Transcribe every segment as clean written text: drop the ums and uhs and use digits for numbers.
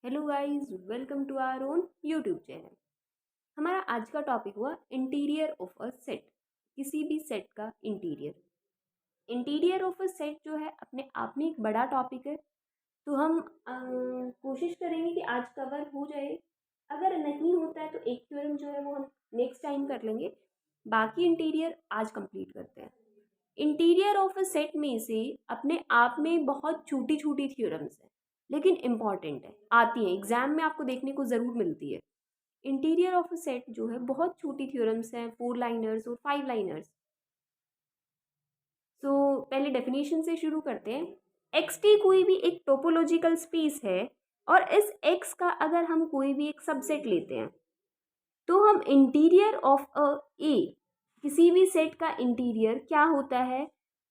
Hello guys, welcome to our own YouTube channel. हमारा आज का टॉपिक हुआ इंटीरियर ऑफ अ सेट। किसी भी सेट का इंटीरियर ऑफ अ सेट जो है अपने आप में एक बड़ा टॉपिक है। तो हम कोशिश करेंगे कि आज कवर हो जाए। अगर नहीं होता है तो एक थ्योरम जो है वो हम नेक्स्ट टाइम कर लेंगे। बाकी इंटीरियर आज कंप्लीट करते हैं। इंटीरियर ऑफ अ सेट में से अपने आप में बहुत छोटी छोटी थ्योरम्स हैं, लेकिन इम्पॉर्टेंट है, आती हैं एग्जाम में, आपको देखने को ज़रूर मिलती है। इंटीरियर ऑफ अ सेट जो है बहुत छोटी थ्योरम्स हैं, 4 लाइनर्स और 5 लाइनर्स। सो पहले डेफिनेशन से शुरू करते हैं। एक्स टी कोई भी एक टोपोलॉजिकल स्पेस है और इस एक्स का अगर हम कोई भी एक सबसेट लेते हैं तो हम इंटीरियर ऑफ अ ए, किसी भी सेट का इंटीरियर क्या होता है,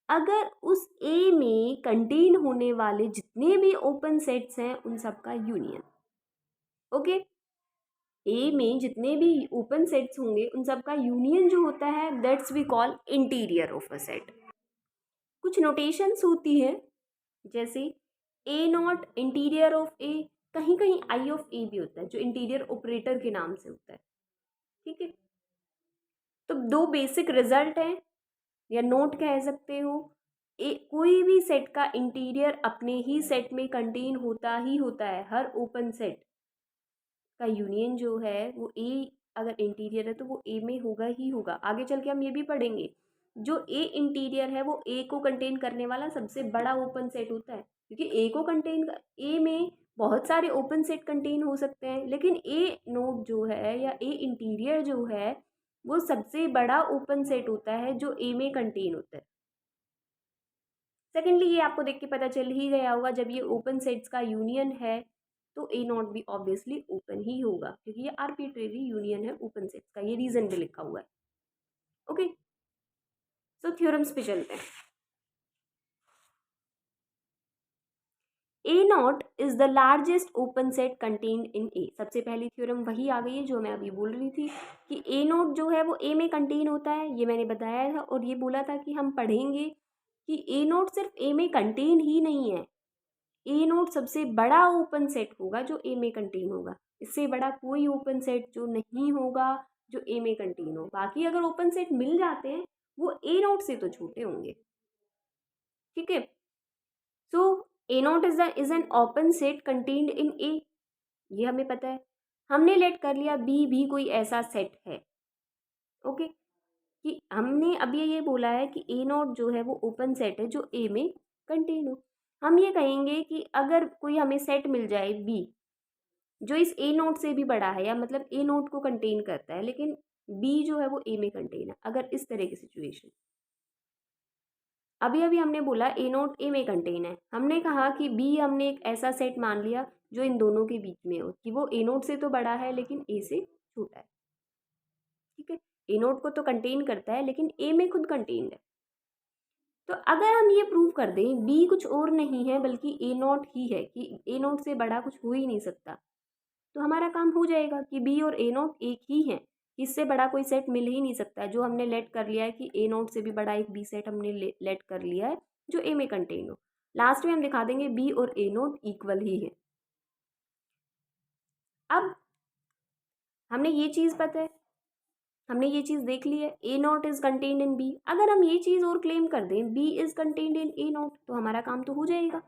अगर उस ए में कंटेन होने वाले जितने भी ओपन सेट्स हैं उन सब का यूनियन। ओके, ए में जितने भी ओपन सेट्स होंगे उन सब का यूनियन जो होता है, that's we call interior of a set. कुछ नोटेशंस होती है, जैसे A naught interior of A, कहीं कहीं आई ऑफ ए भी होता है जो इंटीरियर ऑपरेटर के नाम से होता है। ठीक है, तो दो बेसिक रिजल्ट हैं या नोट कह सकते हो। कोई भी सेट का इंटीरियर अपने ही सेट में कंटेन होता ही होता है। हर ओपन सेट का यूनियन जो है वो ए, अगर इंटीरियर है तो वो ए में होगा ही होगा। आगे चल के हम ये भी पढ़ेंगे, जो ए इंटीरियर है वो ए को कंटेन करने वाला सबसे बड़ा ओपन सेट होता है, क्योंकि ए को कंटेन, ए में बहुत सारे ओपन सेट कंटेन हो सकते हैं, लेकिन ए नोड जो है या ए इंटीरियर जो है वो सबसे बड़ा ओपन सेट होता है जो ए में कंटेन होता है। सेकेंडली, ये आपको देख के पता चल ही गया होगा, जब ये ओपन सेट्स का यूनियन है तो ए नॉट भी ऑब्वियसली ओपन ही होगा, क्योंकि ये आर्बिट्रेरी यूनियन है ओपन सेट्स का, ये रीजन भी लिखा हुआ है। ओके, सो थ्योरम्स पे चलते हैं। A nought is the largest open set contained in A. सबसे पहली थ्योरम वही आ गई है जो मैं अभी बोल रही थी कि ए नॉट जो है वो ए में कंटेन होता है, ये मैंने बताया था, और ये बोला था कि हम पढ़ेंगे कि ए नॉट सिर्फ ए में कंटेन ही नहीं है, ए नोट सबसे बड़ा ओपन सेट होगा जो ए में कंटेन होगा। इससे बड़ा कोई ओपन सेट जो नहीं होगा जो ए में कंटेन हो। बाकी अगर ओपन सेट मिल जाते हैं वो ए नोट से तो छोटे होंगे। ठीक है, so A nought is an open set contained in A, ये हमें पता है। हमने लेट कर लिया बी भी कोई ऐसा सेट है। ओके, कि हमने अभी ये बोला है कि ए नोट जो है वो ओपन सेट है जो ए में कंटेन हो। हम ये कहेंगे कि अगर कोई हमें सेट मिल जाए बी जो इस ए नोट से भी बड़ा है, या मतलब ए नोट को कंटेन करता है लेकिन बी जो है वो ए में कंटेन है, अगर इस तरह की सिचुएशन, अभी अभी हमने बोला ए नोट ए में कंटेन है, हमने कहा कि बी हमने एक ऐसा सेट मान लिया जो इन दोनों के बीच में हो, कि वो ए नोट से तो बड़ा है लेकिन ए से छोटा है। ठीक है, ए नोट को तो कंटेन करता है लेकिन ए में खुद कंटेन्ड है। तो अगर हम ये प्रूव कर दें बी कुछ और नहीं है बल्कि ए नोट ही है, कि ए नोट से बड़ा कुछ हो ही नहीं सकता, तो हमारा काम हो जाएगा कि बी और ए नोट एक ही है, इससे बड़ा कोई सेट मिल ही नहीं सकता है। जो हमने लेट कर लिया है कि ए नोट से भी बड़ा एक बी सेट हमने लेट कर लिया है जो ए में कंटेन हो। लास्ट में हम दिखा देंगे बी और ए नोट इक्वल ही है। अब हमने ये चीज़ पता है, हमने ये चीज़ देख ली है, A nought is contained in B. अगर हम ये चीज़ और क्लेम कर दें B is contained in A nought, तो हमारा काम तो हो जाएगा।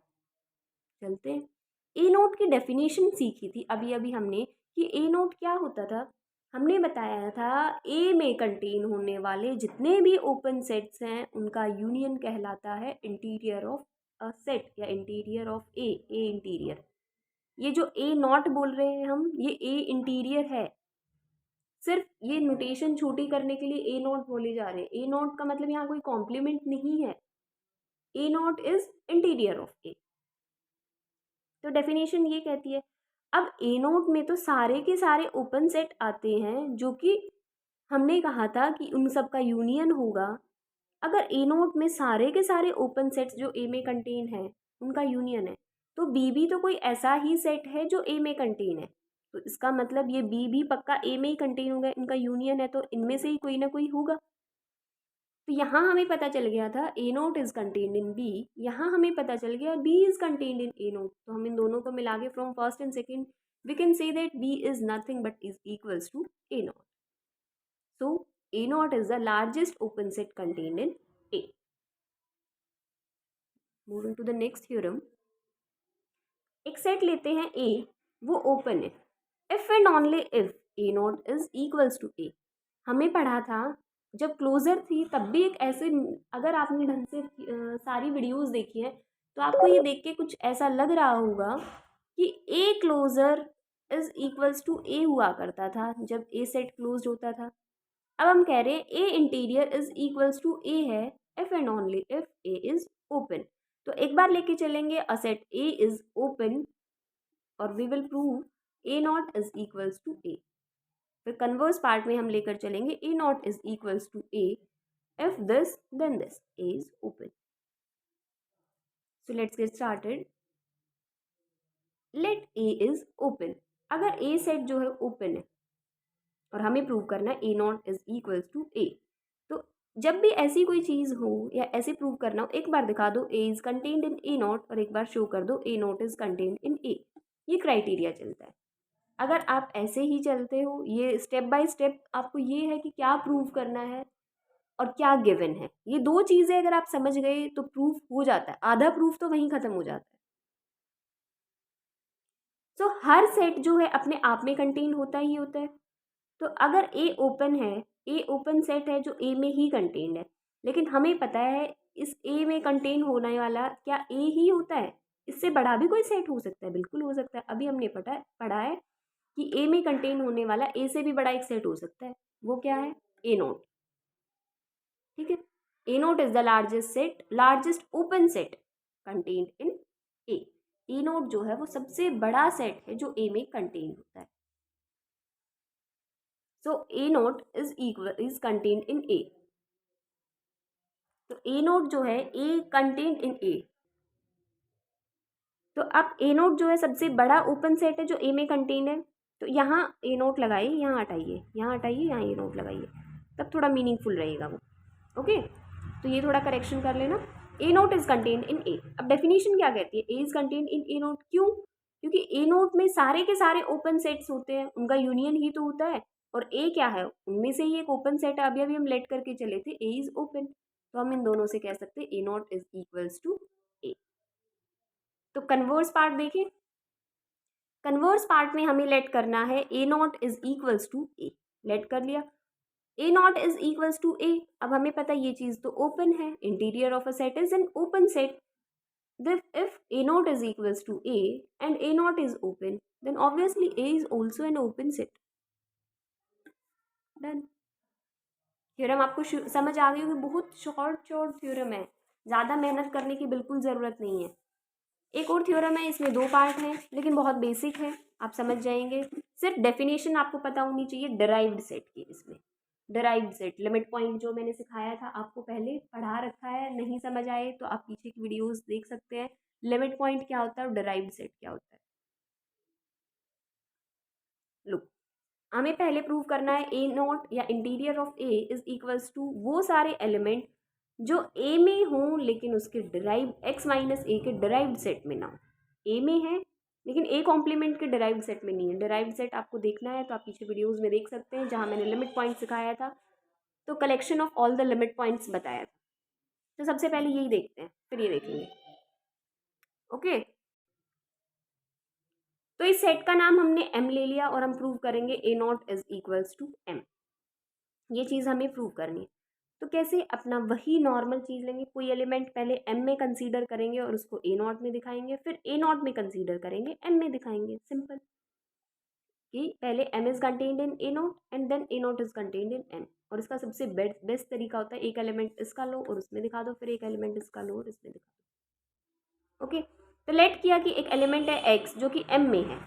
चलते हैं, ए नोट की डेफिनेशन सीखी थी अभी अभी हमने कि ए नोट क्या होता था। हमने बताया था ए में कंटेन होने वाले जितने भी ओपन सेट्स हैं उनका यूनियन कहलाता है इंटीरियर ऑफ अ सेट या इंटीरियर ऑफ ए इंटीरियर। ये जो ए नॉट बोल रहे हैं हम, ये ए इंटीरियर है। सिर्फ ये नोटेशन छोटी करने के लिए ए नॉट बोले जा रहे हैं। ए नॉट का मतलब यहाँ कोई कॉम्प्लीमेंट नहीं है, A nought is interior of ए। तो डेफिनेशन ये कहती है। अब ए नोट में तो सारे के सारे ओपन सेट आते हैं जो कि हमने कहा था कि उन सब का यूनियन होगा। अगर ए नोट में सारे के सारे ओपन सेट्स जो ए में कंटेन है उनका यूनियन है, तो बी भी तो कोई ऐसा ही सेट है जो ए में कंटेन है। तो इसका मतलब ये बी भी पक्का ए में ही कंटेन होगा, इनका यूनियन है तो इनमें से ही कोई ना कोई होगा। तो यहाँ हमें पता चल गया था A nought is contained in B, यहाँ हमें पता चल गया B is contained in A nought. तो हम इन दोनों को मिला के from first and second we can say that B is nothing but is equals to A nought. So A nought is the largest open set contained in A. Moving to the next theorem. एक set लेते हैं A, वो open है if and only if A nought is equals to A. हमें पढ़ा था जब closure थी तब भी एक ऐसे, अगर आपने ढंग से सारी वीडियोस देखी है तो आपको ये देख के कुछ ऐसा लग रहा होगा कि A closure is equals to A हुआ करता था जब ए सेट क्लोज्ड होता था। अब हम कह रहे हैं A interior is equals to A है if and only if A is open. तो एक बार लेके चलेंगे a set A is open और we will prove A nought is equals to A. फिर कन्वर्स पार्ट में हम लेकर चलेंगे A nought is equals to A if this then this, A is open. So let's get started. Let A is open. अगर A set जो है open है और हमें प्रूव करना है A nought is equals to A, तो जब भी ऐसी कोई चीज़ हो या ऐसे प्रूव करना हो, एक बार दिखा दो A is contained in A nought और एक बार शो कर दो A nought is contained in A. ये क्राइटेरिया चलता है। अगर आप ऐसे ही चलते हो, ये स्टेप बाय स्टेप आपको ये है कि क्या प्रूव करना है और क्या गिवन है, ये दो चीज़ें अगर आप समझ गए तो प्रूफ हो जाता है, आधा प्रूफ तो वहीं ख़त्म हो जाता है। तो हर सेट जो है अपने आप में कंटेन होता ही होता है। तो अगर ए ओपन है, ए ओपन सेट है जो ए में ही कंटेन्ड है, लेकिन हमें पता है इस ए में कंटेन होने वाला क्या ए ही होता है, इससे बड़ा भी कोई सेट हो सकता है, बिल्कुल हो सकता है। अभी हमने पढ़ा है कि ए में कंटेन होने वाला ए से भी बड़ा एक सेट हो सकता है, वो क्या है, ए नोट। ठीक है, A nought is the largest set, largest open set contained in A. A nought जो है वो सबसे बड़ा सेट है जो ए में कंटेन होता है। So A nought is contained in ए। तो ए नोट जो है ए कंटेन्ड इन ए। तो अब ए नोट जो है सबसे बड़ा ओपन सेट है जो ए में कंटेन्ड है। तो यहाँ ए नोट लगाइए, यहाँ हटाइए, यहाँ हटाइए, यहाँ ए नोट लगाइए, तब थोड़ा मीनिंगफुल रहेगा वो। ओके, तो ये थोड़ा करेक्शन कर लेना। A nought is contained in A. अब डेफिनेशन क्या कहती है, A is contained in A nought. क्यों? क्योंकि ए नोट में सारे के सारे ओपन सेट्स होते हैं, उनका यूनियन ही तो होता है, और ए क्या है, उनमें से ही एक ओपन सेट है। अभी अभी हम लेट करके चले थे ए इज ओपन, तो हम इन दोनों से कह सकते हैं A nought is equals to A. तो कन्वर्स पार्ट देखें, कन्वर्स पार्ट में हमें लेट करना है A nought is equals to A. Let कर लिया, A nought is equals to A. अब हमें पता है ये चीज़ तो ओपन है, interior of a set is an open set. If A nought is equals to A and A nought is open, then obviously A is also an open set. Done. Theorem आपको समझ आ गई होगी, बहुत short theorem है, ज़्यादा मेहनत करने की बिल्कुल ज़रूरत नहीं है। एक और थ्योरम है, इसमें दो पार्ट हैं लेकिन बहुत बेसिक है, आप समझ जाएंगे। सिर्फ डेफिनेशन आपको पता होनी चाहिए डिराइव्ड सेट की। इसमें डिराइव्ड सेट, लिमिट पॉइंट जो मैंने सिखाया था आपको पहले पढ़ा रखा है, नहीं समझ आए तो आप पीछे की वीडियोस देख सकते हैं। लिमिट पॉइंट क्या होता है और डिराइव्ड सेट क्या होता है। लो, हमें पहले प्रूव करना है ए नॉट या interior of A is equals to वो सारे एलिमेंट जो ए में हों लेकिन उसके डिराइव एक्स माइनस ए के डिराइव्ड सेट में ना हो। ए में है लेकिन ए कॉम्प्लीमेंट के डिराइव्ड सेट में नहीं है। डिराइव्ड सेट आपको देखना है तो आप पीछे वीडियोस में देख सकते हैं, जहाँ मैंने लिमिट पॉइंट सिखाया था तो collection of all the limit points बताया था। तो सबसे पहले यही देखते हैं, फिर ये देखेंगे। ओके, तो इस सेट का नाम हमने एम ले लिया और हम प्रूव करेंगे A nought is equals to M. ये चीज़ हमें प्रूव करनी है। तो कैसे, अपना वही नॉर्मल चीज़ लेंगे, कोई एलिमेंट पहले एम में कंसीडर करेंगे और उसको ए नॉट में दिखाएंगे, फिर ए नॉट में कंसीडर करेंगे, एम में दिखाएंगे। सिंपल, कि पहले M is contained in A naught and then A naught is contained in M. और इसका सबसे बेस्ट तरीका होता है एक एलिमेंट इसका लो और उसमें दिखा दो, फिर एक एलिमेंट इसका लो और इसमें दिखा दो। ओके, तो लेट किया कि एक एलिमेंट है एक्स जो कि एम में है।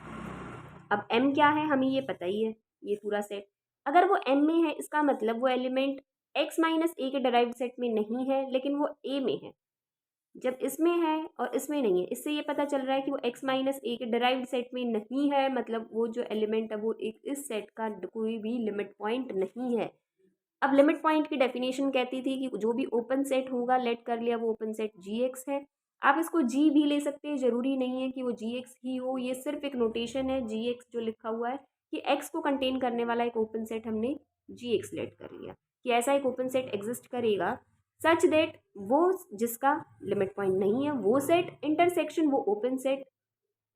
अब एम क्या है हमें ये पता ही है, ये पूरा सेट अगर वो एम में है इसका मतलब वो एलिमेंट एक्स माइनस ए के डिराइव्ड सेट में नहीं है लेकिन वो ए में है। जब इसमें है और इसमें नहीं है, इससे ये पता चल रहा है कि वो एक्स माइनस ए के डिराइव्ड सेट में नहीं है, मतलब वो जो एलिमेंट है वो एक इस सेट का कोई भी लिमिट पॉइंट नहीं है। अब लिमिट पॉइंट की डेफिनेशन कहती थी कि जो भी ओपन सेट होगा, लेट कर लिया वो ओपन सेट GX है। आप इसको G भी ले सकते हैं, ज़रूरी नहीं है कि वो GX ही हो, ये सिर्फ एक नोटेशन है। GX जो लिखा हुआ है कि X को कंटेन करने वाला एक ओपन सेट हमने GX लेट कर लिया, कि ऐसा एक ओपन सेट एग्जिस्ट करेगा सच दैट वो जिसका लिमिट पॉइंट नहीं है वो सेट इंटरसेक्शन वो ओपन सेट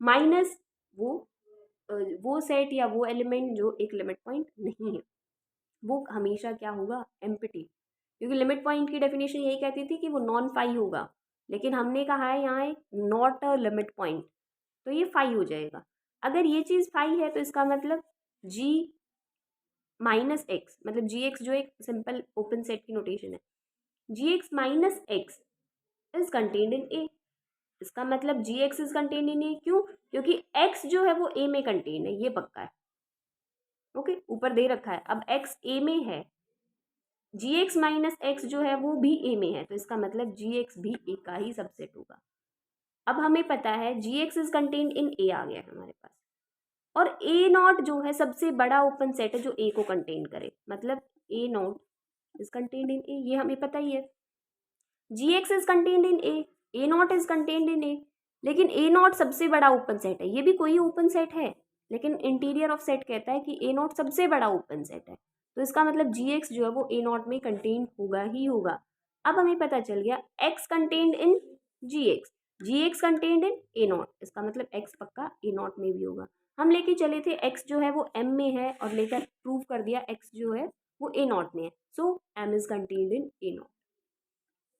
माइनस वो सेट या वो एलिमेंट जो एक लिमिट पॉइंट नहीं है, वो हमेशा क्या होगा, एम्प्टी। क्योंकि लिमिट पॉइंट की डेफिनेशन यही कहती थी कि वो नॉन फाई होगा, लेकिन हमने कहा है यहाँ एक नॉट अ लिमिट पॉइंट, तो ये फाई हो जाएगा। अगर ये चीज़ फाई है तो इसका मतलब G माइनस एक्स, मतलब GX जो एक सिंपल ओपन सेट की नोटेशन है, GX minus x is contained in A। इसका मतलब GX is contained in A, क्यों? क्योंकि X जो है वो A में कंटेन है, ये पक्का है। ओके, ऊपर दे रखा है। अब X A में है, GX माइनस एक्स जो है वो भी A में है, तो इसका मतलब GX भी A का ही सबसेट होगा। अब हमें पता है GX is contained in A आ गया हमारे पास, और A नॉट जो है सबसे बड़ा ओपन सेट है जो A को कंटेन करे, मतलब A naught is contained in A, ये हमें पता ही है। GX is contained in A naught is contained in A, लेकिन A नॉट सबसे बड़ा ओपन सेट है, ये भी कोई ओपन सेट है, लेकिन इंटीरियर ऑफ सेट कहता है कि A नॉट सबसे बड़ा ओपन सेट है, तो इसका मतलब GX जो है वो A नॉट में कंटेन होगा ही होगा। अब हमें पता चल गया X contained in GX contained in A not, इसका मतलब X पक्का A नॉट में भी होगा। हम लेके चले थे X जो है वो M में है, और लेकर प्रूव कर दिया X जो है वो A नॉट में है, so M is contained in A naught.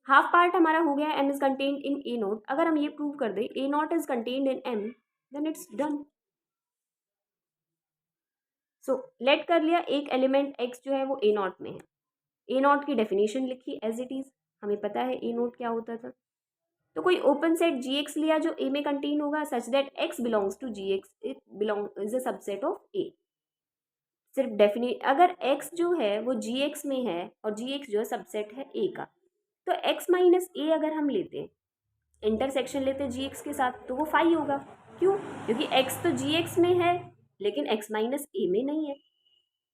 Half part हमारा हो गया M is contained in A naught. अगर हम ये प्रूव कर दें A naught is contained in M, then it's done. So let कर लिया एक एलिमेंट X जो है वो A नॉट में है, A नॉट की डेफिनेशन लिखी एज इट इज, हमें पता है A नॉट क्या होता था। तो कोई ओपन सेट GX लिया जो A में कंटेन होगा such that X belongs to GX, it belong is a subset of A। सिर्फ डेफिनेट, अगर X जो है वो GX में है और GX जो है सबसेट है A का, तो X माइनस A अगर हम लेते हैं, इंटरसेक्शन लेते हैं GX के साथ, तो वो फाई होगा। क्यों? क्योंकि X तो GX में है लेकिन X माइनस A में नहीं है।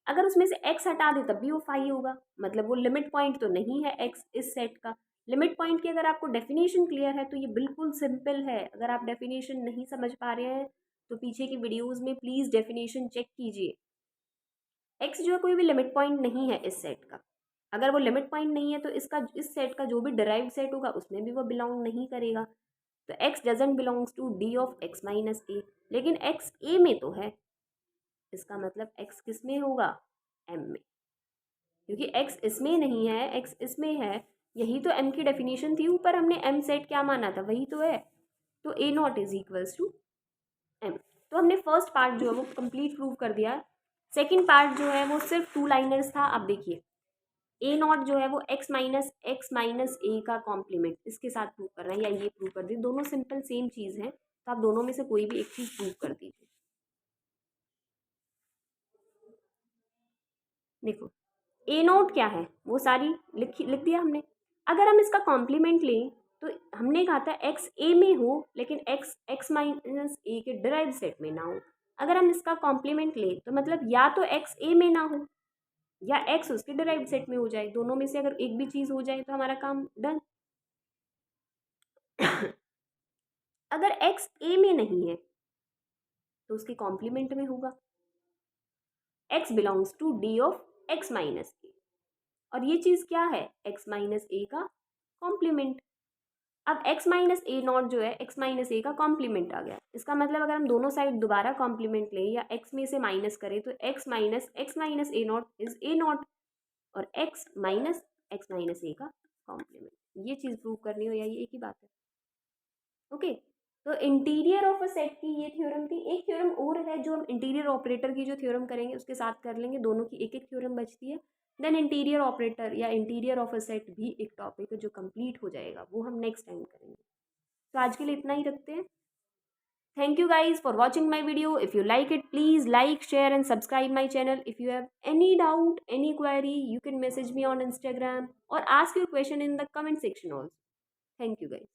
अगर उसमें से X हटा दे तब भी वो फाई होगा, मतलब वो लिमिट पॉइंट तो नहीं है X इस सेट का। लिमिट पॉइंट की अगर आपको डेफिनेशन क्लियर है तो ये बिल्कुल सिंपल है। अगर आप डेफिनेशन नहीं समझ पा रहे हैं तो पीछे की वीडियोस में प्लीज़ डेफिनेशन चेक कीजिए। X जो है कोई भी लिमिट पॉइंट नहीं है इस सेट का। अगर वो लिमिट पॉइंट नहीं है तो इस सेट का जो भी डिराइव्ड सेट होगा उसमें भी वो बिलोंग नहीं करेगा। तो X doesn't belongs to D of X minus A, लेकिन X A में तो है, इसका मतलब X किस में होगा, M में। क्योंकि X इसमें नहीं है, X इसमें है, यही तो M की डेफिनेशन थी। ऊपर हमने M सेट क्या माना था, वही तो है। तो A naught is equals to M। तो हमने फर्स्ट पार्ट जो है वो कंप्लीट प्रूव कर दिया। सेकेंड पार्ट जो है वो सिर्फ 2 लाइनर्स था। अब देखिए A नॉट जो है वो x माइनस A का कॉम्प्लीमेंट, इसके साथ प्रूव करना है, या ये प्रूव कर दी, दोनों सिंपल सेम चीज़ है, तो आप दोनों में से कोई भी एक चीज़ प्रूव कर दीजिए। देखो A नोट क्या है वो सारी लिख दिया हमने। अगर हम इसका कॉम्प्लीमेंट लें तो हमने कहा था x A में हो लेकिन x माइनस A के डिराइव सेट में ना हो। अगर हम इसका कॉम्प्लीमेंट लें तो मतलब या तो x A में ना हो या x उसके डिराइव सेट में हो जाए, दोनों में से अगर एक भी चीज़ हो जाए तो हमारा काम डन। अगर x A में नहीं है तो उसके कॉम्प्लीमेंट में होगा, x belongs to D of x minus A, और ये चीज़ क्या है, x माइनस A का कॉम्प्लीमेंट। अब x माइनस A नॉट जो है x माइनस A का कॉम्प्लीमेंट आ गया। इसका मतलब अगर हम दोनों साइड दोबारा कॉम्प्लीमेंट लें या x में से माइनस करें तो x minus A naught is A not, और x माइनस A का कॉम्प्लीमेंट। ये चीज़ प्रूव करनी हो या ये एक ही बात है। ओके, तो इंटीरियर ऑफ अ सेट की ये थ्योरम थी। एक थ्योरम और है जो हम इंटीरियर ऑपरेटर की जो थ्योरम करेंगे उसके साथ कर लेंगे, दोनों की एक एक थ्योरम बचती है। देन इंटीरियर ऑपरेटर या इंटीरियर ऑफ अ सेट भी एक टॉपिक है जो कंप्लीट हो जाएगा, वो हम नेक्स्ट टाइम करेंगे। तो आज के लिए इतना ही रखते हैं। Thank you guys for watching my video. If you like it, please like, share and subscribe my channel. If you have any doubt, any query, you can message me on Instagram or ask your question in the comment section also. Thank you guys.